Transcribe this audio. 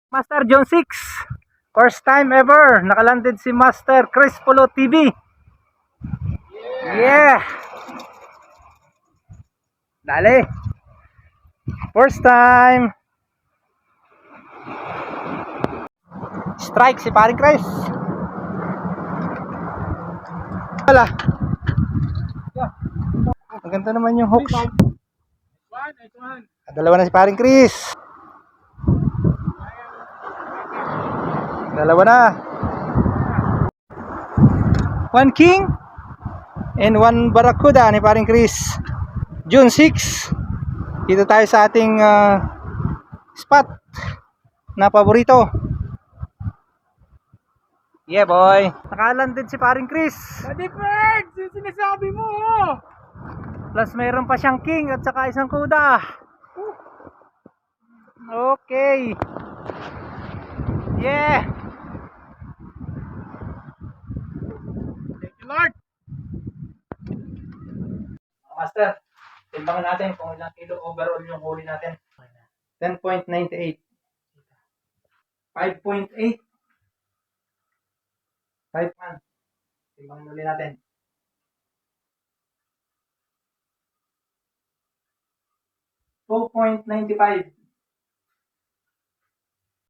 Master John 6. First time ever nakalanded si Master Chris Polo TV. Yeah. Dali. First time. Strike si paring Chris. Wala. Ang ganda naman yung hooks. Dalawa na si paring Chris. Dalawa na. One king and one barracuda ni paring Chris. June 6. Dito tayo sa ating spot na paborito. Yeah boy. Nakalanded si paring Chris. Daddy Bird! Yung sinasabi mo! Plus mayroon pa siyang king at saka isang kuda. Okay. Yeah. Thank you, Lord! Master, timbangan natin kung ilang kilo overall yung huli natin. 10.98. 5.8. 5 man. Timbangan ulit natin. 2.95.